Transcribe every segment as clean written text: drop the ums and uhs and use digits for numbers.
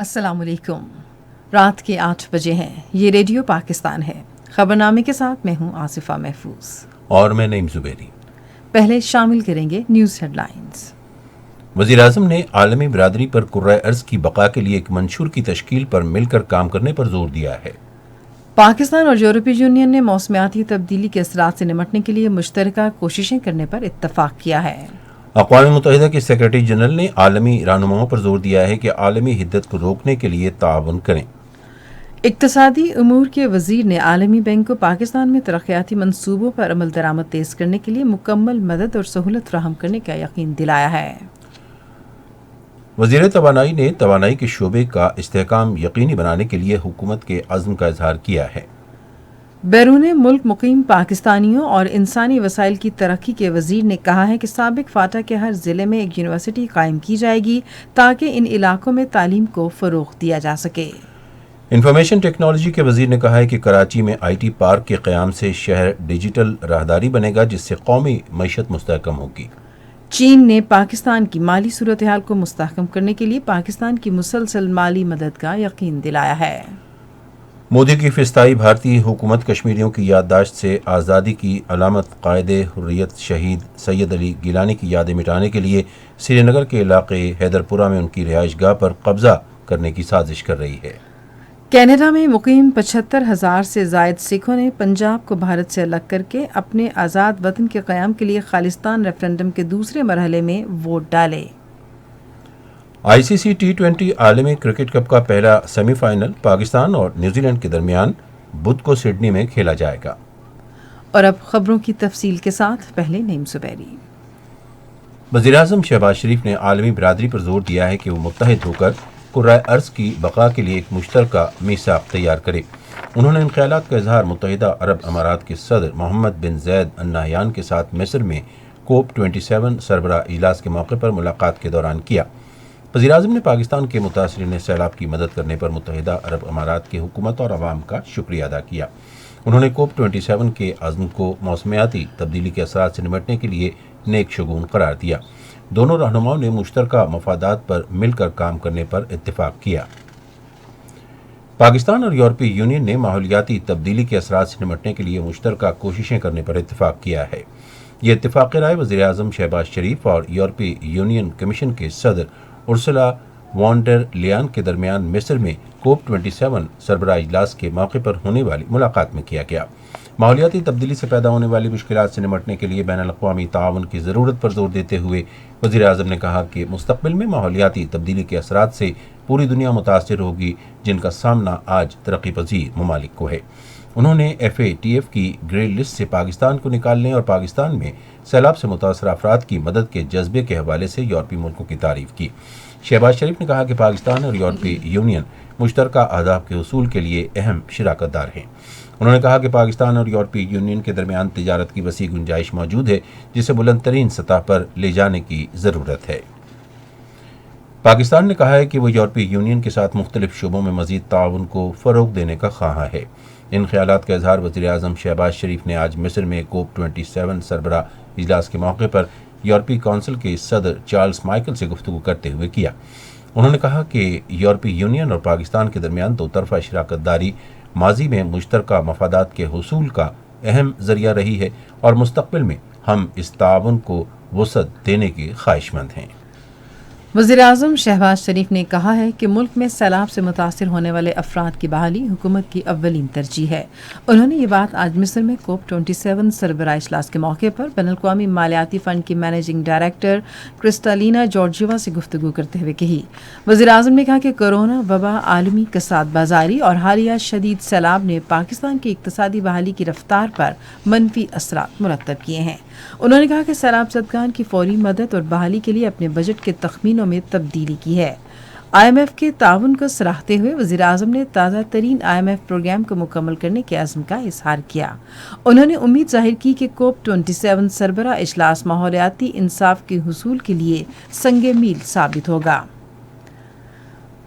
السلام علیکم۔ رات کے 8 بجے ہیں۔ یہ ریڈیو پاکستان ہے۔ خبرنامے کے ساتھ میں ہوں آصفہ محفوظ اور میں نعیم زبیری۔ پہلے شامل کریں گے نیوز ہیڈ لائنز۔ وزیر اعظم نے عالمی برادری پر کرۂ ارض کی بقا کے لیے ایک منشور کی تشکیل پر مل کر کام کرنے پر زور دیا ہے۔ پاکستان اور یورپی یونین نے موسمیاتی تبدیلی کے اثرات سے نمٹنے کے لیے مشترکہ کوششیں کرنے پر اتفاق کیا ہے۔ اقوام متحدہ کے سیکرٹری جنرل نے عالمی رہنماؤں پر زور دیا ہے کہ عالمی حدت کو روکنے کے لیے تعاون کریں۔ اقتصادی امور کے وزیر نے عالمی بینک کو پاکستان میں ترقیاتی منصوبوں پر عمل درآمد تیز کرنے کے لیے مکمل مدد اور سہولت فراہم کرنے کا یقین دلایا ہے۔ وزیر توانائی نے توانائی کے شعبے کا استحکام یقینی بنانے کے لیے حکومت کے عزم کا اظہار کیا ہے۔ بیرون ملک مقیم پاکستانیوں اور انسانی وسائل کی ترقی کے وزیر نے کہا ہے کہ سابق فاٹا کے ہر ضلع میں ایک یونیورسٹی قائم کی جائے گی تاکہ ان علاقوں میں تعلیم کو فروغ دیا جا سکے۔ انفارمیشن ٹیکنالوجی کے وزیر نے کہا ہے کہ کراچی میں آئی ٹی پارک کے قیام سے شہر ڈیجیٹل راہداری بنے گا، جس سے قومی معیشت مستحکم ہوگی۔ چین نے پاکستان کی مالی صورتحال کو مستحکم کرنے کے لیے پاکستان کی مسلسل مالی مدد کا یقین دلایا ہے۔ مودی کی فضائی بھارتی حکومت کشمیریوں کی یادداشت سے آزادی کی علامت قائد حریت شہید سید علی گیلانی کی یادیں مٹانے کے لیے سری نگر کے علاقے حیدرپورہ میں ان کی رہائش گاہ پر قبضہ کرنے کی سازش کر رہی ہے۔ کینیڈا میں مقیم 75,000 سے زائد سکھوں نے پنجاب کو بھارت سے الگ کر کے اپنے آزاد وطن کے قیام کے لیے خالصتان ریفرنڈم کے دوسرے مرحلے میں ووٹ ڈالے۔ آئی سی سی T20 عالمی کرکٹ کپ کا پہلا سیمی فائنل پاکستان اور نیوزی لینڈ کے درمیان بدھ کو سڈنی میں کھیلا جائے گا۔ اور اب خبروں کی تفصیل کے ساتھ پہلے نعیم زبیری۔ وزیر اعظم شہباز شریف نے عالمی برادری پر زور دیا ہے کہ وہ متحد ہو کر کرۂ ارض کی بقا کے لیے ایک مشترکہ میثاق تیار کرے۔ انہوں نے ان خیالات کا اظہار متحدہ عرب امارات کے صدر محمد بن زید ال نہیان کے ساتھ مصر میں COP27 سربراہ اجلاس کے موقع پر ملاقات کے دوران کیا۔ وزیر اعظم نے پاکستان کے متاثرین سیلاب کی مدد کرنے پر متحدہ عرب امارات کی حکومت اور عوام کا شکریہ ادا کیا۔ انہوں نے COP27 کے عزم کو موسمیاتی تبدیلی کے اثرات سے نمٹنے کے لیے نیک شگون قرار دیا۔ دونوں رہنماؤں نے مشترکہ مفادات پر مل کر کام کرنے پر اتفاق کیا۔ پاکستان اور یورپی یونین نے ماحولیاتی تبدیلی کے اثرات سے نمٹنے کے لیے مشترکہ کوششیں کرنے پر اتفاق کیا ہے۔ یہ اتفاق رائے وزیر اعظم شہباز شریف اور یورپی یونین کمیشن کے صدر ارسلا وان ڈر لیان کے درمیان مصر میں COP27 سربراہ اجلاس کے موقع پر ہونے والی ملاقات میں کیا گیا۔ ماحولیاتی تبدیلی سے پیدا ہونے والی مشکلات سے نمٹنے کے لیے بین الاقوامی تعاون کی ضرورت پر زور دیتے ہوئے وزیر اعظم نے کہا کہ مستقبل میں ماحولیاتی تبدیلی کے اثرات سے پوری دنیا متاثر ہوگی، جن کا سامنا آج ترقی پذیر ممالک کو ہے۔ انہوں نے FATF کی گرے لسٹ سے پاکستان کو نکالنے اور پاکستان میں سیلاب سے متاثرہ افراد کی مدد کے جذبے کے حوالے سے یورپی ملکوں کی تعریف کی۔ شہباز شریف نے کہا کہ پاکستان اور یورپی یونین مشترکہ اہداف کے حصول کے لیے اہم شراکت دار ہیں۔ انہوں نے کہا کہ پاکستان اور یورپی یونین کے درمیان تجارت کی وسیع گنجائش موجود ہے، جسے بلند ترین سطح پر لے جانے کی ضرورت ہے۔ پاکستان نے کہا ہے کہ وہ یورپی یونین کے ساتھ مختلف شعبوں میں مزید تعاون کو فروغ دینے کا خواہاں ہے۔ ان خیالات کا اظہار وزیر اعظم شہباز شریف نے آج مصر میں COP27 سربراہ اجلاس کے موقع پر یورپی کونسل کے صدر چارلز مائیکل سے گفتگو کرتے ہوئے کیا۔ انہوں نے کہا کہ یورپی یونین اور پاکستان کے درمیان دو طرفہ شراکت داری ماضی میں مشترکہ مفادات کے حصول کا اہم ذریعہ رہی ہے اور مستقبل میں ہم اس تعاون کو وسعت دینے کے خواہش مند ہیں۔ وزیر اعظم شہباز شریف نے کہا ہے کہ ملک میں سیلاب سے متاثر ہونے والے افراد کی بحالی حکومت کی اولین ترجیح ہے۔ انہوں نے یہ بات آج مصر میں COP27 سربراہ اجلاس کے موقع پر بین الاقوامی مالیاتی فنڈ کی مینیجنگ ڈائریکٹر کرسٹالینا جارجیوا سے گفتگو کرتے ہوئے کہی۔ وزیر اعظم نے کہا کہ کورونا وبا، عالمی کساد بازاری اور حالیہ شدید سیلاب نے پاکستان کی اقتصادی بحالی کی رفتار پر منفی اثرات مرتب کیے ہیں۔ انہوں نے کہا کہ سیلاب زدگان کی فوری مدد اور بحالی کے لیے اپنے بجٹ کے تخمینوں میں تبدیلی کی ہے۔ IMF کے تعاون کو سراہتے ہوئے وزیر اعظم نے تازہ ترین IMF پروگرام کو مکمل کرنے کے عزم کا اظہار کیا۔ انہوں نے امید ظاہر کی کہ COP27 سربراہ اجلاس ماحولیاتی انصاف کے حصول کے لیے سنگ میل ثابت ہوگا۔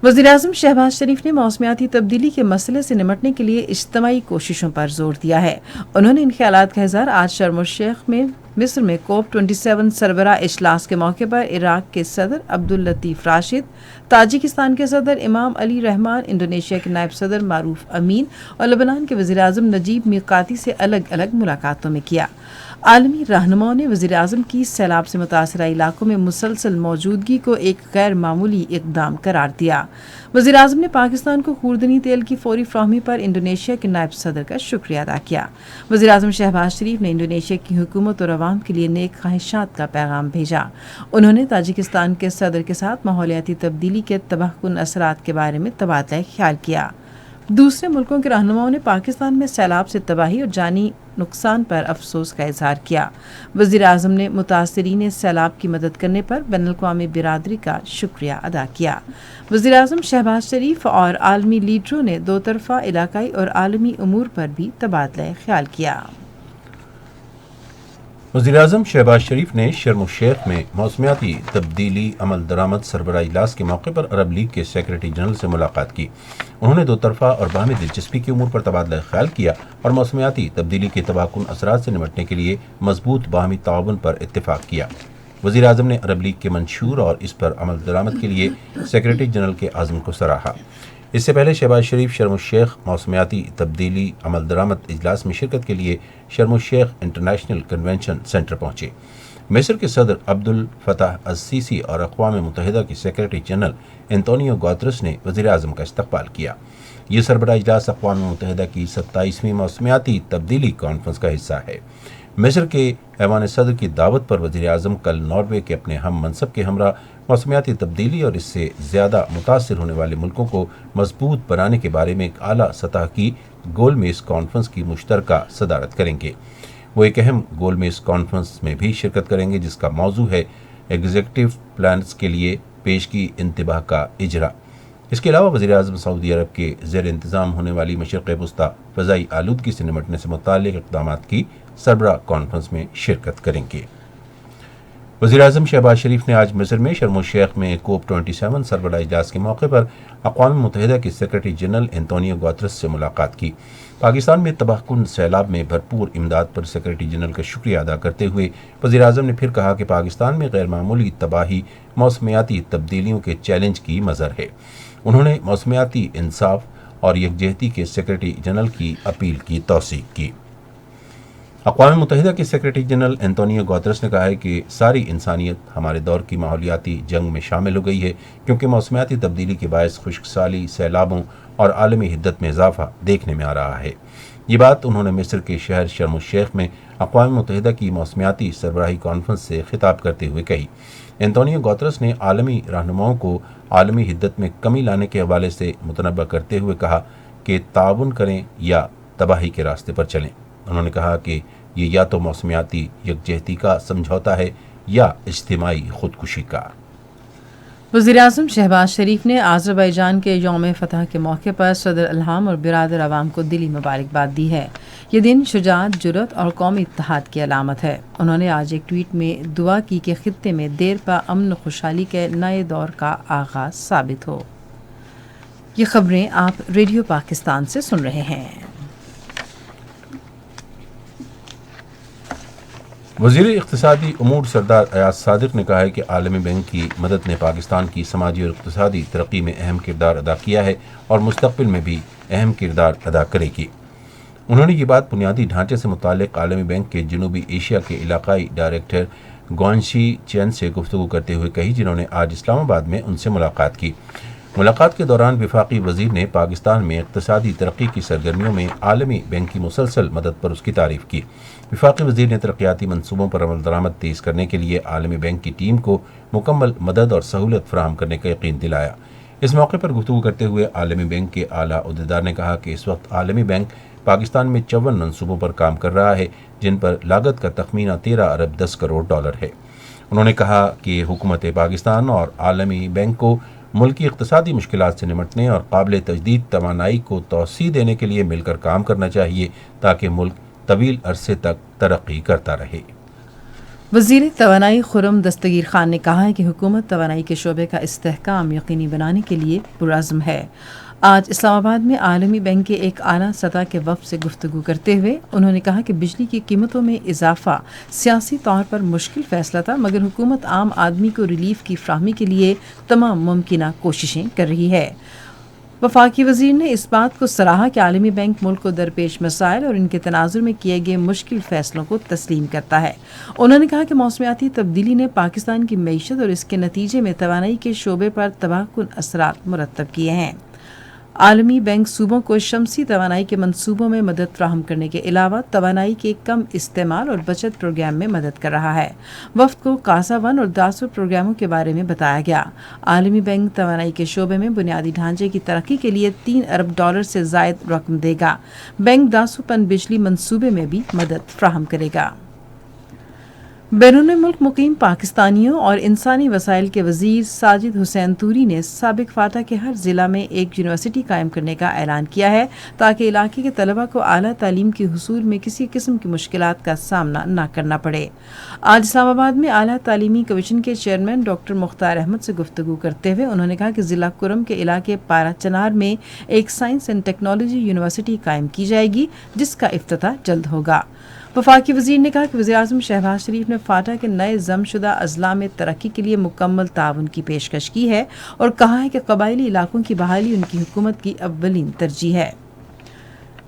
وزیر اعظم شہباز شریف نے موسمیاتی تبدیلی کے مسئلے سے نمٹنے کے لیے اجتماعی کوششوں پر زور دیا ہے۔ انہوں نے ان خیالات کا اظہار آج شرم الشیخ میں مصر میں کوپ 27 سربراہ اجلاس کے موقع پر عراق کے صدر عبداللطیف راشد، تاجکستان کے صدر امام علی رحمان، انڈونیشیا کے نائب صدر معروف امین اور لبنان کے وزیر اعظم نجیب میقاتی سے الگ الگ ملاقاتوں میں کیا۔ عالمی رہنماؤں نے وزیر اعظم کی سیلاب سے متاثرہ علاقوں میں مسلسل موجودگی کو ایک غیر معمولی اقدام قرار دیا۔ وزیر اعظم نے پاکستان کو خوردنی تیل کی فوری فراہمی پر انڈونیشیا کے نائب صدر کا شکریہ ادا کیا۔ وزیر اعظم شہباز شریف نے انڈونیشیا کی حکومت اور عوام کے لیے نیک خواہشات کا پیغام بھیجا۔ انہوں نے تاجکستان کے صدر کے ساتھ ماحولیاتی تبدیلی کے تباہ کن اثرات کے بارے میں تبادلہ خیال کیا۔ دوسرے ملکوں کے رہنماؤں نے پاکستان میں سیلاب سے تباہی اور جانی نقصان پر افسوس کا اظہار کیا۔ وزیر اعظم نے متاثرین سیلاب کی مدد کرنے پر بین الاقوامی برادری کا شکریہ ادا کیا۔ وزیر اعظم شہباز شریف اور عالمی لیڈروں نے دو طرفہ، علاقائی اور عالمی امور پر بھی تبادلہ خیال کیا۔ وزیر اعظم شہباز شریف نے شرم الشیخ میں موسمیاتی تبدیلی عمل درآمد سربراہ اجلاس کے موقع پر عرب لیگ کے سیکرٹری جنرل سے ملاقات کی۔ انہوں نے دو طرفہ اور باہمی دلچسپی کے امور پر تبادلہ خیال کیا اور موسمیاتی تبدیلی کے تباہ کن اثرات سے نمٹنے کے لیے مضبوط باہمی تعاون پر اتفاق کیا۔ وزیر اعظم نے عرب لیگ کے منشور اور اس پر عمل درآمد کے لیے سیکرٹری جنرل کے عزم کو سراہا۔ اس سے پہلے شہباز شریف شرم الشیخ موسمیاتی تبدیلی عمل درآمد اجلاس میں شرکت کے لیے شرم الشیخ انٹرنیشنل کنونشن سینٹر پہنچے۔ مصر کے صدر عبد الفتاح السیسی اور اقوام متحدہ کے سیکرٹری جنرل انتونیو گوترس نے وزیر اعظم کا استقبال کیا۔ یہ سربراہ اجلاس اقوام متحدہ کی 27ویں موسمیاتی تبدیلی کانفرنس کا حصہ ہے۔ مصر کے ایوان صدر کی دعوت پر وزیر اعظم کل ناروے کے اپنے ہم منصب کے ہمراہ موسمیاتی تبدیلی اور اس سے زیادہ متاثر ہونے والے ملکوں کو مضبوط بنانے کے بارے میں ایک اعلیٰ سطح کی گول میز کانفرنس کی مشترکہ صدارت کریں گے۔ وہ ایک اہم گول میز کانفرنس میں بھی شرکت کریں گے جس کا موضوع ہے ایگزیکٹو پلانز کے لیے پیشگی انتباہ کا اجرا۔ اس کے علاوہ وزیر اعظم سعودی عرب کے زیر انتظام ہونے والی مشرق وسطی فضائی آلودگی سے نمٹنے سے متعلق اقدامات کی سربراہ کانفرنس میں شرکت کریں گے۔ وزیر اعظم شہباز شریف نے آج مصر میں شرم الشیخ میں کوپ 27 سربراہ اجلاس کے موقع پر اقوام متحدہ کے سیکرٹری جنرل انتونیو گوترس سے ملاقات کی۔ پاکستان میں تباہ کن سیلاب میں بھرپور امداد پر سیکرٹری جنرل کا شکریہ ادا کرتے ہوئے وزیر اعظم نے پھر کہا کہ پاکستان میں غیر معمولی تباہی موسمیاتی تبدیلیوں کے چیلنج کی مظہر ہے۔ انہوں نے موسمیاتی انصاف اور یکجہتی کے سیکرٹری جنرل کی اپیل کی توثیق کی۔ اقوام متحدہ کے سیکرٹری جنرل انتونیو گوترس نے کہا ہے کہ ساری انسانیت ہمارے دور کی ماحولیاتی جنگ میں شامل ہو گئی ہے کیونکہ موسمیاتی تبدیلی کے باعث خشک سالی، سیلابوں اور عالمی حدت میں اضافہ دیکھنے میں آ رہا ہے۔ یہ بات انہوں نے مصر کے شہر شرم الشیخ میں اقوام متحدہ کی موسمیاتی سربراہی کانفرنس سے خطاب کرتے ہوئے کہی۔ انتونیو گوترس نے عالمی رہنماؤں کو عالمی حدت میں کمی لانے کے حوالے سے متنبہ کرتے ہوئے کہا کہ تعاون کریں یا تباہی کے راستے پر چلیں۔ انہوں نے کہا کہ یہ یا تو موسمیاتی یکجہتی کا سمجھوتا ہے یا اجتماعی خودکشی کا۔ وزیر اعظم شہباز شریف نے آذربائیجان کے یوم فتح کے موقع پر صدر الہام اور برادر عوام کو دلی مبارکباد دی ہے۔ یہ دن شجاعت، جرأت اور قومی اتحاد کی علامت ہے۔ انہوں نے آج ایک ٹویٹ میں دعا کی کہ خطے میں دیر پا امن و خوشحالی کے نئے دور کا آغاز ثابت ہو۔ یہ خبریں آپ ریڈیو پاکستان سے سن رہے ہیں۔ وزیر اقتصادی امور سردار ایاز صادق نے کہا ہے کہ عالمی بینک کی مدد نے پاکستان کی سماجی اور اقتصادی ترقی میں اہم کردار ادا کیا ہے اور مستقبل میں بھی اہم کردار ادا کرے گی۔ انہوں نے یہ بات بنیادی ڈھانچے سے متعلق عالمی بینک کے جنوبی ایشیا کے علاقائی ڈائریکٹر گوانشی چین سے گفتگو کرتے ہوئے کہی، جنہوں نے آج اسلام آباد میں ان سے ملاقات کی۔ ملاقات کے دوران وفاقی وزیر نے پاکستان میں اقتصادی ترقی کی سرگرمیوں میں عالمی بینک کی مسلسل مدد پر اس کی تعریف کی۔ وفاقی وزیر نے ترقیاتی منصوبوں پر عمل درآمد تیز کرنے کے لیے عالمی بینک کی ٹیم کو مکمل مدد اور سہولت فراہم کرنے کا یقین دلایا۔ اس موقع پر گفتگو کرتے ہوئے عالمی بینک کے اعلیٰ عہدیدار نے کہا کہ اس وقت عالمی بینک پاکستان میں 54 منصوبوں پر کام کر رہا ہے جن پر لاگت کا تخمینہ 13 ارب 10 کروڑ ڈالر ہے۔ انہوں نے کہا کہ حکومت پاکستان اور عالمی بینک کو ملکی اقتصادی مشکلات سے نمٹنے اور قابل تجدید توانائی کو توسیع دینے کے لیے مل کر کام کرنا چاہیے تاکہ ملک طویل عرصے تک ترقی کرتا رہے۔ وزیر توانائی خرم دستگیر خان نے کہا ہے کہ حکومت توانائی کے شعبے کا استحکام یقینی بنانے کے لیے پرعزم ہے۔ آج اسلام آباد میں عالمی بینک کے ایک اعلیٰ سطح کے وفد سے گفتگو کرتے ہوئے انہوں نے کہا کہ بجلی کی قیمتوں میں اضافہ سیاسی طور پر مشکل فیصلہ تھا، مگر حکومت عام آدمی کو ریلیف کی فراہمی کے لیے تمام ممکنہ کوششیں کر رہی ہے۔ وفاقی وزیر نے اس بات کو سراہا کہ عالمی بینک ملک کو درپیش مسائل اور ان کے تناظر میں کیے گئے مشکل فیصلوں کو تسلیم کرتا ہے۔ انہوں نے کہا کہ موسمیاتی تبدیلی نے پاکستان کی معیشت اور اس کے نتیجے میں توانائی کے شعبے پر تباہ کن اثرات مرتب کیے ہیں۔ عالمی بینک صوبوں کو شمسی توانائی کے منصوبوں میں مدد فراہم کرنے کے علاوہ توانائی کے کم استعمال اور بچت پروگرام میں مدد کر رہا ہے۔ وفد کو کاسا ون اور داسو پروگراموں کے بارے میں بتایا گیا۔ عالمی بینک توانائی کے شعبے میں بنیادی ڈھانچے کی ترقی کے لیے $3 ارب سے زائد رقم دے گا۔ بینک داسو پن بجلی منصوبے میں بھی مدد فراہم کرے گا۔ بیرون ملک مقیم پاکستانیوں اور انسانی وسائل کے وزیر ساجد حسین توری نے سابق فاٹا کے ہر ضلع میں ایک یونیورسٹی قائم کرنے کا اعلان کیا ہے تاکہ علاقے کے طلبہ کو اعلیٰ تعلیم کے حصول میں کسی قسم کی مشکلات کا سامنا نہ کرنا پڑے۔ آج اسلام آباد میں اعلیٰ تعلیمی کمیشن کے چیئرمین ڈاکٹر مختار احمد سے گفتگو کرتے ہوئے انہوں نے کہا کہ ضلع کرم کے علاقے پارا چنار میں ایک سائنس اینڈ ٹیکنالوجی یونیورسٹی قائم کی جائے گی جس کا افتتاح جلد ہوگا۔ وفاقی وزیر نے کہا کہ وزیراعظم شہباز شریف نے فاٹا کے نئے ضم شدہ اضلاع میں ترقی کے لیے مکمل تعاون کی پیشکش کی ہے اور کہا ہے کہ قبائلی علاقوں کی بحالی ان کی حکومت کی اولین ترجیح ہے۔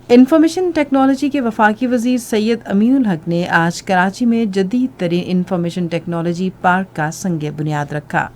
انفارمیشن ٹیکنالوجی کے وفاقی وزیر سید امین الحق نے آج کراچی میں جدید ترین انفارمیشن ٹیکنالوجی پارک کا سنگ بنیاد رکھا۔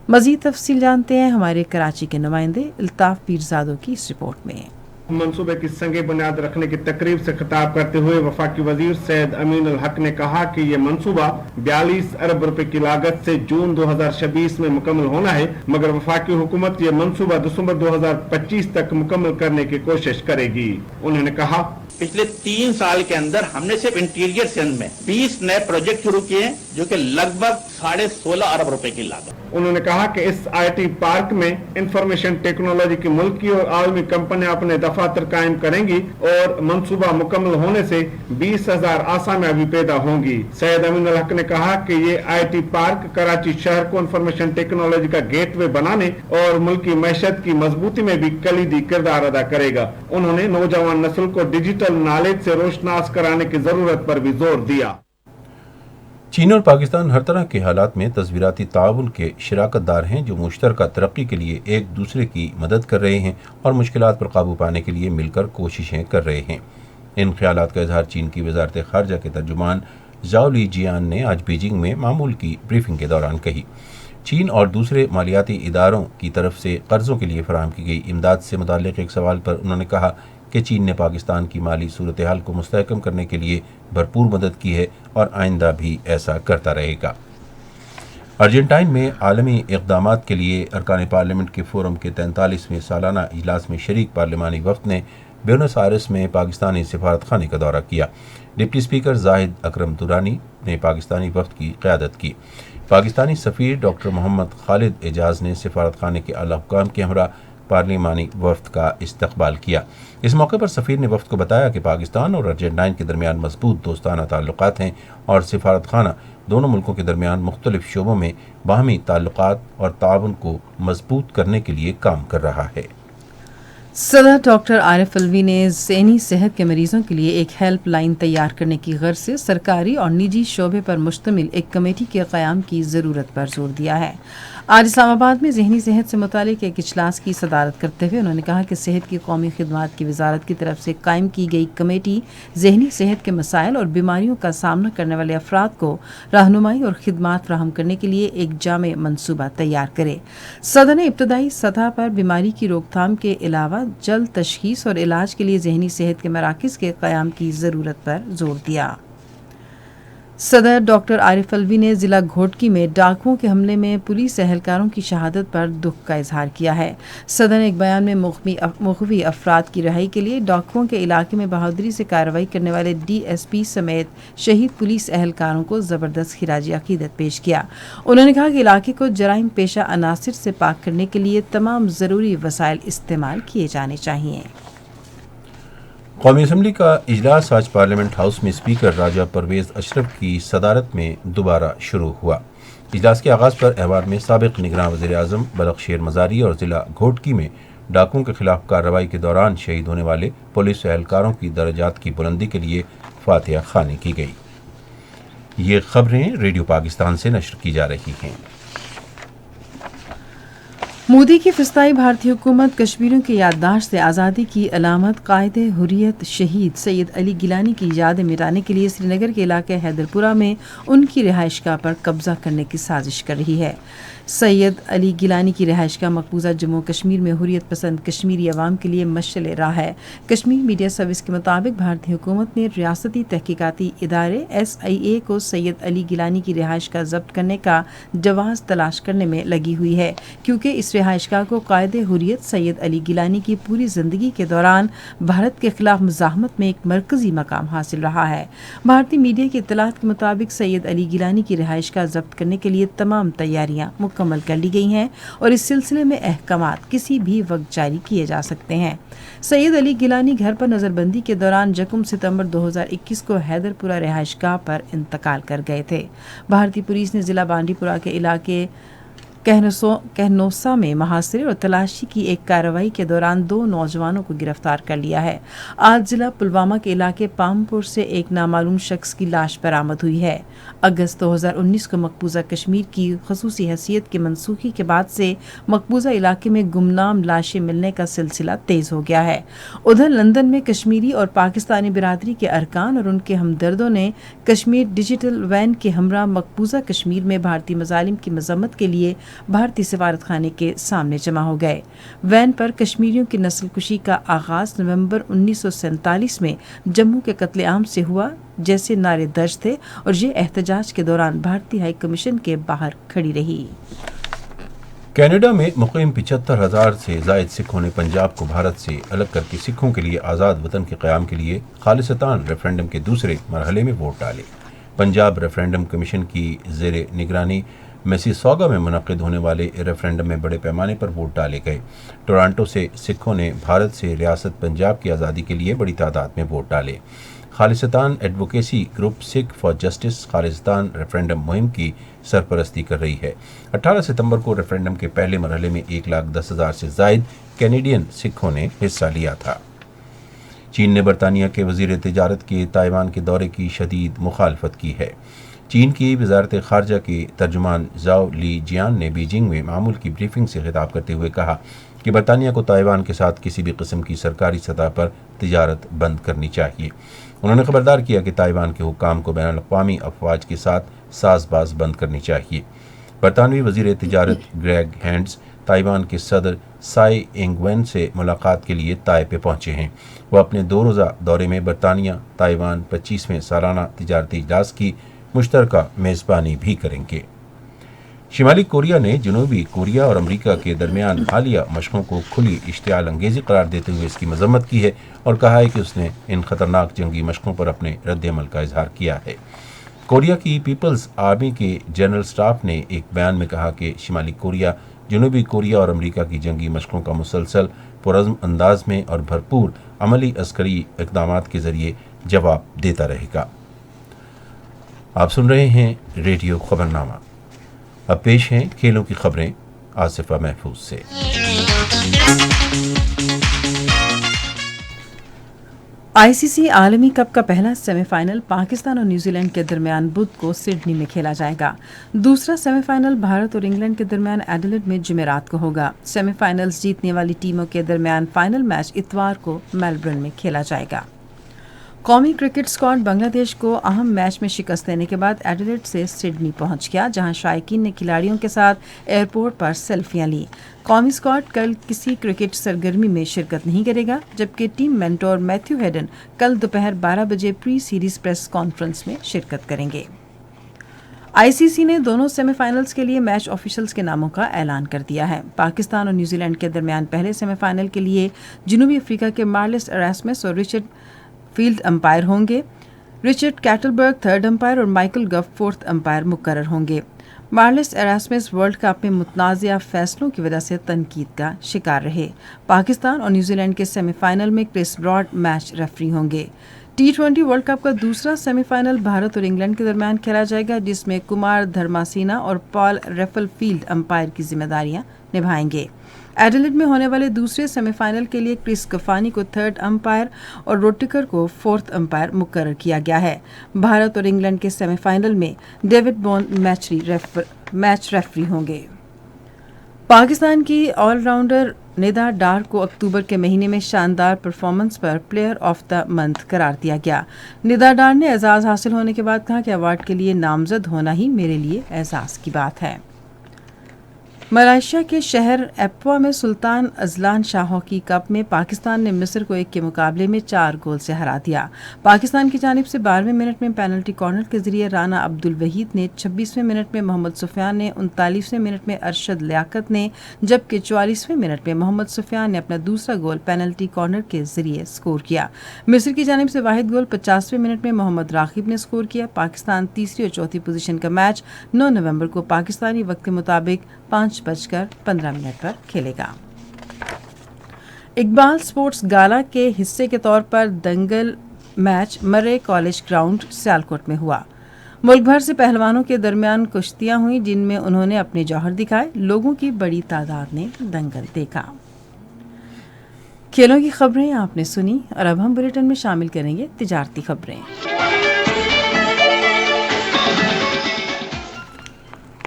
مزید تفصیل جانتے ہیں ہمارے کراچی کے نمائندے الطاف پیرزادوں کی اس رپورٹ میں۔ منصوبے کی سنگ بنیاد رکھنے کی تقریب سے خطاب کرتے ہوئے وفاقی وزیر سید امین الحق نے کہا کہ یہ منصوبہ 42 ارب روپے کی لاگت سے جون 2026 میں مکمل ہونا ہے، مگر وفاقی حکومت یہ منصوبہ دسمبر 2025 تک مکمل کرنے کی کوشش کرے گی۔ انہوں نے کہا پچھلے 3 سال کے اندر ہم نے صرف انٹیریئر سندھ میں 20 نئے پروجیکٹ شروع کیے ہیں جو کہ لگ بھگ 16.5 ارب روپے کی لاگت۔ انہوں نے کہا کہ اس آئی ٹی پارک میں انفارمیشن ٹیکنالوجی کی ملکی اور عالمی کمپنیاں اپنے دفاتر قائم کریں گی اور منصوبہ مکمل ہونے سے 20,000 آسامیاں بھی پیدا ہوں گی۔ سید امین الحق نے کہا کہ یہ آئی ٹی پارک کراچی شہر کو انفارمیشن ٹیکنالوجی کا گیٹ وے بنانے اور ملکی معیشت کی مضبوطی میں بھی کلیدی کردار ادا کرے گا۔ انہوں نے نوجوان نسل کو ڈیجیٹل نالج سے روشناس کرانے کی ضرورت پر بھی زور دیا۔ چین اور پاکستان ہر طرح کے حالات میں تصویراتی تعاون کے شراکت دار ہیں جو مشترکہ ترقی کے لیے ایک دوسرے کی مدد کر رہے ہیں اور مشکلات پر قابو پانے کے لیے مل کر کوششیں کر رہے ہیں۔ ان خیالات کا اظہار چین کی وزارت خارجہ کے ترجمان ژاؤ لی جیان نے آج بیجنگ میں معمول کی بریفنگ کے دوران کہی۔ چین اور دوسرے مالیاتی اداروں کی طرف سے قرضوں کے لیے فراہم کی گئی امداد سے متعلق ایک سوال پر انہوں نے کہا کہ چین نے پاکستان کی مالی صورتحال کو مستحکم کرنے کے لیے بھرپور مدد کی ہے اور آئندہ بھی ایسا کرتا رہے گا۔ ارجنٹائن میں عالمی اقدامات کے لیے ارکان پارلیمنٹ کے فورم کے 43ویں سالانہ اجلاس میں شریک پارلیمانی وفد نے بیونس آئرس میں پاکستانی سفارت خانے کا دورہ کیا۔ ڈپٹی اسپیکر زاہد اکرم درانی نے پاکستانی وفد کی قیادت کی۔ پاکستانی سفیر ڈاکٹر محمد خالد اعجاز نے سفارت خانے کے اعلیٰ حکام کے ہمراہ پارلیمانی وفد کا استقبال کیا۔ اس موقع پر سفیر نے وفد کو بتایا کہ پاکستان اور ارجنٹائن کے درمیان مضبوط دوستانہ تعلقات ہیں اور سفارت خانہ دونوں ملکوں کے درمیان مختلف شعبوں میں باہمی تعلقات اور تعاون کو مضبوط کرنے کے لیے کام کر رہا ہے۔ صدر ڈاکٹر عارف الوی نے ذہنی صحت کے مریضوں کے لیے ایک ہیلپ لائن تیار کرنے کی غرض سے سرکاری اور نجی شعبے پر مشتمل ایک کمیٹی کے قیام کی ضرورت پر زور دیا ہے۔ آج اسلام آباد میں ذہنی صحت سے متعلق ایک اجلاس کی صدارت کرتے ہوئے انہوں نے کہا کہ صحت کی قومی خدمات کی وزارت کی طرف سے قائم کی گئی کمیٹی ذہنی صحت کے مسائل اور بیماریوں کا سامنا کرنے والے افراد کو رہنمائی اور خدمات فراہم کرنے کے لیے ایک جامع منصوبہ تیار کرے۔ صدر نے ابتدائی سطح پر بیماری کی روک تھام کے علاوہ جلد تشخیص اور علاج کے لیے ذہنی صحت کے مراکز کے قیام کی ضرورت پر زور دیا۔ صدر ڈاکٹر عارف الوی نے ضلع گھوٹکی میں ڈاکوؤں کے حملے میں پولیس اہلکاروں کی شہادت پر دکھ کا اظہار کیا ہے۔ صدر نے ایک بیان میں مغوی افراد کی رہائی کے لیے ڈاکوؤں کے علاقے میں بہادری سے کارروائی کرنے والے ڈی ایس پی سمیت شہید پولیس اہلکاروں کو زبردست خراج عقیدت پیش کیا۔ انہوں نے کہا کہ علاقے کو جرائم پیشہ عناصر سے پاک کرنے کے لیے تمام ضروری وسائل استعمال کیے جانے چاہئیں۔ قومی اسمبلی کا اجلاس آج پارلیمنٹ ہاؤس میں اسپیکر راجہ پرویز اشرف کی صدارت میں دوبارہ شروع ہوا۔ اجلاس کے آغاز پر ایوان میں سابق نگراں وزیر اعظم بلخ شیر مزاری اور ضلع گھوٹکی میں ڈاکوؤں کے خلاف کارروائی کے دوران شہید ہونے والے پولیس اہلکاروں کی درجات کی بلندی کے لیے فاتحہ خوانی کی گئی۔ یہ خبریں ریڈیو پاکستان سے نشر کی جا رہی ہیں۔ مودی کی فسطائی بھارتی حکومت کشمیریوں کی یادداشت سے آزادی کی علامت قائد حریت شہید سید علی گیلانی کی یادیں مٹانے کے لیے سری نگر کے علاقے حیدرپورہ میں ان کی رہائش گاہ پر قبضہ کرنے کی سازش کر رہی ہے۔ سید علی گیلانی کی رہائش گاہ مقبوضہ جموں کشمیر میں حریت پسند کشمیری عوام کے لیے مشعل راہ ہے۔ کشمیر میڈیا سروس کے مطابق بھارتی حکومت نے ریاستی تحقیقاتی ادارے SIA کو سید علی گیلانی کی رہائش گاہ ضبط کرنے کا جواز تلاش کرنے میں لگی ہوئی ہے، کیونکہ اس رہائش گاہ کو قائد حریت سید علی گیلانی کی پوری زندگی کے دوران بھارت کے خلاف مزاحمت میں ایک مرکزی مقام حاصل رہا ہے۔ بھارتی میڈیا کی اطلاعات کے مطابق سید علی گیلانی کی رہائش گاہ ضبط کرنے کے لیے تمام تیاریاں مکمل کر لی گئی ہیں اور اس سلسلے میں احکامات کسی بھی وقت جاری کیے جا سکتے ہیں۔ سید علی گیلانی گھر پر نظر بندی کے دوران 2 ستمبر 2021 کو حیدرپورہ رہائش گاہ پر انتقال کر گئے تھے۔ بھارتی پولیس نے ضلع بانڈی پورہ کے علاقے کہنوسا میں محاصرے اور تلاشی کی ایک کارروائی کے دوران 2 نوجوانوں کو گرفتار کر لیا ہے۔ آج ضلع پلوامہ کے علاقے پامپور سے ایک نامعلوم شخص کی لاش برآمد ہوئی ہے۔ اگست 2019 کو مقبوضہ کشمیر کی خصوصی حیثیت کی منسوخی کے بعد سے مقبوضہ علاقے میں گمنام لاشیں ملنے کا سلسلہ تیز ہو گیا ہے۔ ادھر لندن میں کشمیری اور پاکستانی برادری کے ارکان اور ان کے ہمدردوں نے کشمیر ڈیجیٹل وین کے ہمراہ مقبوضہ کشمیر میں بھارتی مظالم کی مذمت کے لیے بھارتی سفارت خانے کے سامنے جمع ہو گئے۔ وین پر کشمیریوں کی نسل کشی کا آغاز نومبر 1947 میں جموں کے قتل عام سے ہوا جیسے نعرے درج تھے اور یہ احتجاج کے دوران بھارتی ہائی کمیشن کے باہر کھڑی رہی۔ کینیڈا میں مقیم 75,000 سے زائد سکھوں نے پنجاب کو بھارت سے الگ کر کے سکھوں کے لیے آزاد وطن کے قیام کے لیے خالصتاً ریفرنڈم کے دوسرے مرحلے میں ووٹ ڈالے۔ پنجاب ریفرنڈم کمیشن کی زیر نگرانی میسیساگا میں منعقد ہونے والے ریفرنڈم میں بڑے پیمانے پر ووٹ ڈالے گئے۔ ٹورانٹو سے سکھوں نے بھارت سے ریاست پنجاب کی آزادی کے لیے بڑی تعداد میں ووٹ ڈالے۔ خالصتاً advocacy group Sikh for justice خالصتاً ریفرنڈم مہم کی سرپرستی کر رہی ہے۔ 18 ستمبر کو ریفرنڈم کے پہلے مرحلے میں 1,10,000 سے زائد کینیڈین سکھوں نے حصہ لیا تھا۔ چین نے برطانیہ کے وزیر تجارت کے تائیوان کے دورے کی شدید مخالفت کی ہے۔ چین کی وزارت خارجہ کے ترجمان زاؤ لی جیان نے بیجنگ میں معمول کی بریفنگ سے خطاب کرتے ہوئے کہا کہ برطانیہ کو تائیوان کے ساتھ کسی بھی قسم کی سرکاری سطح پر تجارت بند کرنی چاہیے۔ انہوں نے خبردار کیا کہ تائیوان کے حکام کو بین الاقوامی افواج کے ساتھ ساز باز بند کرنی چاہیے۔ برطانوی وزیر تجارت گریگ ہینڈز تائیوان کے صدر سائی انگ وین سے ملاقات کے لیے تائپے پہنچے ہیں۔ وہ اپنے 2 روزہ دورے میں برطانیہ تائیوان 25ویں سالانہ تجارتی اجلاس کی مشترکہ میزبانی بھی کریں گے۔ شمالی کوریا نے جنوبی کوریا اور امریکہ کے درمیان حالیہ مشقوں کو کھلی اشتعال انگیزی قرار دیتے ہوئے اس کی مذمت کی ہے اور کہا ہے کہ اس نے ان خطرناک جنگی مشقوں پر اپنے رد عمل کا اظہار کیا ہے۔ کوریا کی پیپلز آرمی کے جنرل سٹاف نے ایک بیان میں کہا کہ شمالی کوریا جنوبی کوریا اور امریکہ کی جنگی مشقوں کا مسلسل پرعزم انداز میں اور بھرپور عملی عسکری اقدامات کے ذریعے جواب دیتا رہے گا۔ آپ سن رہے ہیں ریڈیو خبرنامہ۔ اب پیش ہیں کھیلوں کی خبریں آصفہ محفوظ سے۔ ICC عالمی کپ کا پہلا سیمی فائنل پاکستان اور نیوزی لینڈ کے درمیان بدھ کو سڈنی میں کھیلا جائے گا۔ دوسرا سیمی فائنل بھارت اور انگلینڈ کے درمیان ایڈیلیڈ میں جمعرات کو ہوگا۔ سیمی فائنلز جیتنے والی ٹیموں کے درمیان فائنل میچ اتوار کو میلبرن میں کھیلا جائے گا۔ قومی کرکٹ اسکواڈ بنگلہ دیش کو اہم میچ میں شکست دینے کے بعد ایڈیلیڈ سے سڈنی پہنچ گیا، جہاں شائقین نے کھلاڑیوں کے ساتھ ایئرپورٹ پر سیلفیاں لیں۔ قومی اسکواڈ کل کسی کرکٹ سرگرمی میں شرکت نہیں کرے گا، جبکہ ٹیم مینٹور میتھیو ہیڈن کل دوپہر 12 بجے پری سیریز پریس کانفرنس میں شرکت کریں گے۔ ICC نے دونوں سیمی فائنلز کے لیے میچ آفیشلز کے ناموں کا اعلان کر دیا ہے۔ پاکستان اور نیوزی لینڈ کے درمیان پہلے سیمی فائنل کے لیے جنوبی افریقہ کے مارلس ایراسمس اور رچرڈ فیلڈ امپائر ہوں گے۔ رچرڈ کیٹلبرگ 3rd امپائر اور مائیکل گف 4th امپائر مقرر ہوں گے۔ مارلس ایراسمس ورلڈ کپ میں متنازع فیصلوں کی وجہ سے تنقید کا شکار رہے۔ پاکستان اور نیوزی لینڈ کے سیمی فائنل میں کرس براڈ میچ ریفری ہوں گے۔ T20 ورلڈ کپ کا دوسرا سیمی فائنل بھارت اور انگلینڈ کے درمیان کھیلا جائے گا، جس میں کمار دھرماسینا اور پال ریفل فیلڈ امپائر کی ذمہ داریاں نبھائیں گے۔ ایڈیلیڈ میں ہونے والے دوسرے سیمی فائنل کے لیے کرس گفانی کو تھرڈ امپائر اور روٹیکر کو فورتھ امپائر مقرر کیا گیا ہے۔ بھارت اور انگلینڈ کے سیمی فائنل میں ڈیوڈ بون میچ ریفری ہوں گے۔ پاکستان کی آل راؤنڈر ندا ڈار کو اکتوبر کے مہینے میں شاندار performance per player of the month قرار دیا گیا۔ ندا ڈار نے اعزاز حاصل ہونے کے بعد کہا کہ ایوارڈ کے لیے نامزد ہونا ہی میرے لیے اعزاز کی بات ہے۔ ملائیشیا کے شہر ایپوا میں سلطان ازلان شاہ ہاکی کپ میں پاکستان نے مصر کو 1 کے مقابلے میں 4 گول سے ہرا دیا۔ پاکستان کی جانب سے 12ویں منٹ میں پینلٹی کارنر کے ذریعے رانا عبد الوحید نے، 26ویں منٹ میں محمد سفیان نے، 39ویں منٹ میں ارشد لیاقت نے، جبکہ 44ویں منٹ میں محمد سفیان نے اپنا دوسرا گول پینلٹی کارنر کے ذریعے سکور کیا۔ مصر کی جانب سے واحد گول 50ویں منٹ میں محمد راغب نے سکور کیا۔ پاکستان تیسری اور چوتھی پوزیشن کا میچ 9 نومبر کو پاکستانی وقت کے مطابق 5:15 پر کھیلے گا۔ اقبال سپورٹس گالا کے حصے کے طور پر دنگل میچ مرے کالج گراؤنڈ سیالکوٹ میں ہوا۔ ملک بھر سے پہلوانوں کے درمیان کشتیاں ہوئیں جن میں انہوں نے اپنے جوہر دکھائے۔ لوگوں کی بڑی تعداد نے دنگل دیکھا۔ کھیلوں کی خبریں آپ نے سنی اور اب ہم بلیٹن میں شامل کریں گے تجارتی خبریں۔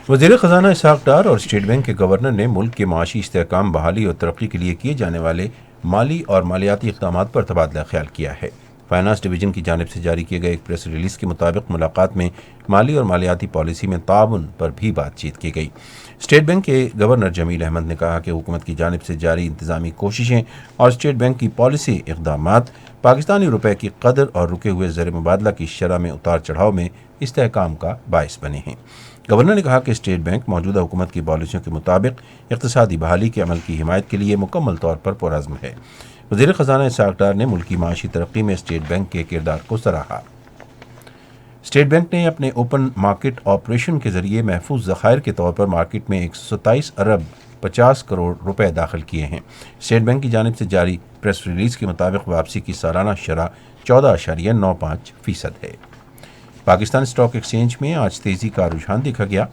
وزیر خزانہ اسحاق ڈار اور اسٹیٹ بینک کے گورنر نے ملک کے معاشی استحکام، بحالی اور ترقی کے لیے کیے جانے والے مالی اور مالیاتی اقدامات پر تبادلہ خیال کیا ہے۔ فائنانس ڈویژن کی جانب سے جاری کیے گئے ایک پریس ریلیز کے مطابق ملاقات میں مالی اور مالیاتی پالیسی میں تعاون پر بھی بات چیت کی گئی۔ اسٹیٹ بینک کے گورنر جمیل احمد نے کہا کہ حکومت کی جانب سے جاری انتظامی کوششیں اور اسٹیٹ بینک کی پالیسی اقدامات پاکستانی روپے کی قدر اور رکے ہوئے زر مبادلہ کی شرح میں اتار چڑھاؤ میں استحکام کا باعث بنے ہیں۔ گورنر نے کہا کہ اسٹیٹ بینک موجودہ حکومت کی پالیسیوں کے مطابق اقتصادی بحالی کے عمل کی حمایت کے لیے مکمل طور پر پرعزم ہے۔ وزیر خزانہ اسحاق ڈار نے ملکی معاشی ترقی میں اسٹیٹ بینک کے کردار کو سراہا۔ اسٹیٹ بینک نے اپنے اوپن مارکیٹ آپریشن کے ذریعے محفوظ ذخائر کے طور پر مارکیٹ میں 127 ارب 50 کروڑ روپے داخل کیے ہیں۔ اسٹیٹ بینک کی جانب سے جاری پریس ریلیز کے مطابق واپسی کی سالانہ شرح 14.95% ہے۔ پاکستان اسٹاک ایکسچینج میں آج تیزی کا رجحان دیکھا گیا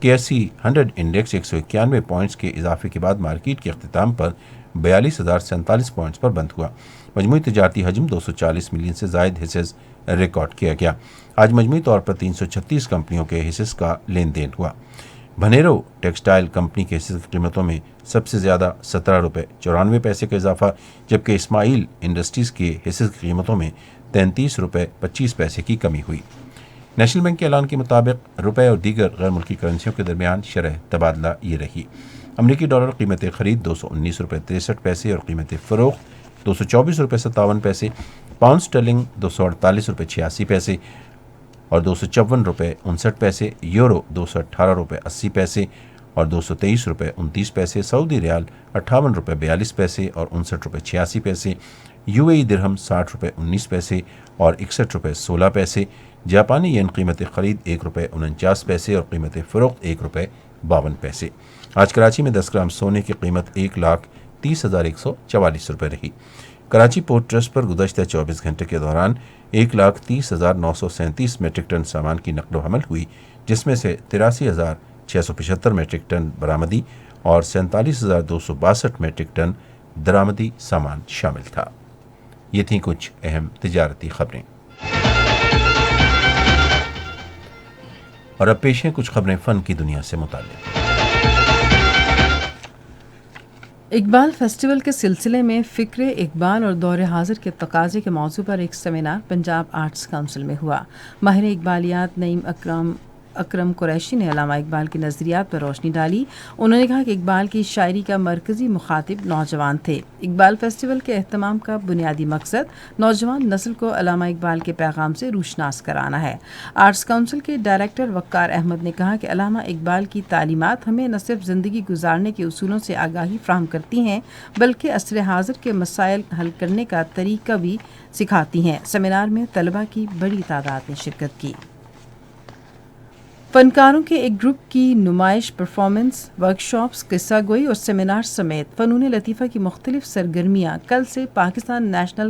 کہ SC 100 انڈیکس 191 پوائنٹس کے اضافے کے بعد مارکیٹ کے اختتام پر 42,047 پوائنٹس پر بند ہوا۔ مجموعی تجارتی حجم 240 ملین سے زائد حصص ریکارڈ کیا گیا۔ آج مجموعی طور پر 336 کمپنیوں کے حصص کا لین دین ہوا۔ بھنیرو ٹیکسٹائل کمپنی کے حصص کی قیمتوں میں سب سے زیادہ 17 روپے 94 پیسے کا اضافہ، جبکہ اسماعیل انڈسٹریز کے حصص کی قیمتوں میں 33 روپے 25 پیسے کی کمی ہوئی۔ نیشنل بینک کے اعلان کے مطابق روپے اور دیگر غیر ملکی کرنسیوں کے درمیان شرح تبادلہ یہ رہی۔ امریکی ڈالر قیمت خرید 219 روپے 63 پیسے اور قیمت فروخت 224 روپے 57 پیسے، پاؤنڈ اسٹرلنگ 248 روپے 86 پیسے اور 254 روپے 59 پیسے، یورو 218 روپے 80 پیسے اور 223 روپے 29 پیسے، سعودی ریال 58 روپے 42 پیسے اور 59 روپے 86 پیسے، UAE درہم 60 روپے 19 پیسے اور 61 روپے 16 پیسے، جاپانی ین قیمت خرید 1 روپے 49 پیسے اور قیمت فروخت 1 روپے 52 پیسے۔ آج کراچی میں 10 گرام سونے کی قیمت 1,30,144 روپے رہی۔ کراچی پورٹ ٹرسٹ پر گزشتہ 24 گھنٹے کے دوران 1,30,937 میٹرک ٹن سامان کی نقل و حمل ہوئی، جس میں سے 83,675 میٹرک ٹن برآمدی اور 47,262 میٹرک ٹن درآمدی سامان شامل تھا۔ یہ تھیں کچھ اہم تجارتی خبریں، اور اب پیش ہیں کچھ خبریں فن کی دنیا سے متعلق۔ اقبال فیسٹیول کے سلسلے میں فکر اقبال اور دور حاضر کے تقاضے کے موضوع پر ایک سیمینار پنجاب آرٹس کونسل میں ہوا۔ ماہر اقبالیات نعیم اکرم قریشی نے علامہ اقبال کے نظریات پر روشنی ڈالی۔ انہوں نے کہا کہ اقبال کی شاعری کا مرکزی مخاطب نوجوان تھے۔ اقبال فیسٹیول کے اہتمام کا بنیادی مقصد نوجوان نسل کو علامہ اقبال کے پیغام سے روشناس کرانا ہے۔ آرٹس کونسل کے ڈائریکٹر وقار احمد نے کہا کہ علامہ اقبال کی تعلیمات ہمیں نہ صرف زندگی گزارنے کے اصولوں سے آگاہی فراہم کرتی ہیں بلکہ عصر حاضر کے مسائل حل کرنے کا طریقہ بھی سکھاتی ہیں۔ سیمینار میں طلباء کی بڑی تعداد نے شرکت کی۔ فنکاروں کے ایک گروپ کی نمائش، پرفارمنس، ورکشاپس، قصہ گوئی اور سیمینار سمیت فنون لطیفہ کی مختلف سرگرمیاں کل سے پاکستان نیشنل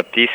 32,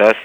10,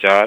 4,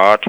8,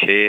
6,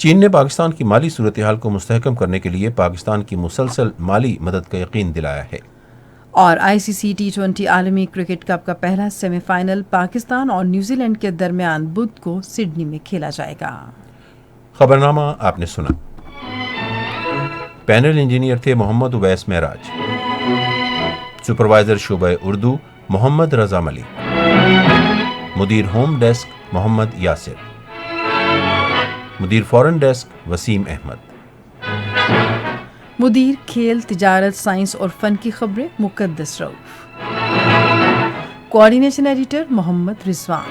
چین نے پاکستان کی مالی صورتحال کو مستحکم کرنے کے لیے پاکستان کی مسلسل مالی مدد کا یقین دلایا ہے۔ اور ICC T20 عالمی کرکٹ کپ کا پہلا سیمی فائنل پاکستان اور نیوزی لینڈ کے درمیان بدھ کو سڈنی میں کھیلا جائے گا۔ خبرنامہ آپ نے سنا۔ پینل انجینئر تھے محمد اویس معراج، سپروائزر شعبہ اردو محمد رضا ملک، مدیر ہوم ڈیسک محمد یاسر، مدیر فورن ڈیسک وسیم احمد، مدیر کھیل تجارت سائنس اور فن کی خبریں مقدس رؤف، کوآرڈینیشن ایڈیٹر محمد رضوان،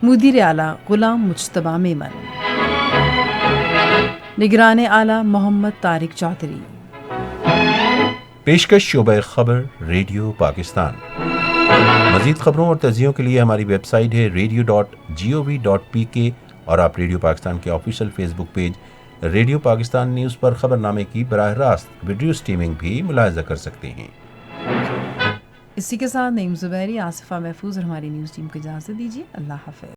مدیر اعلیٰ غلام مجتبیٰ میمن، نگران اعلیٰ محمد طارق چودھری۔ پیشکش شعبہ خبر ریڈیو پاکستان۔ مزید خبروں اور تجزیوں کے لیے ہماری ویب سائٹ ہے radio.gov.pk اور آپ ریڈیو پاکستان کے آفیشیل فیس بک پیج ریڈیو پاکستان نیوز پر خبرنامے کی براہ راست ویڈیو سٹریمنگ بھی ملاحظہ کر سکتے ہیں۔ اسی کے ساتھ نعیم زبیری، آصفہ محفوظ اور ہماری نیوز ٹیم کو اجازت دیجیے۔ اللہ حافظ۔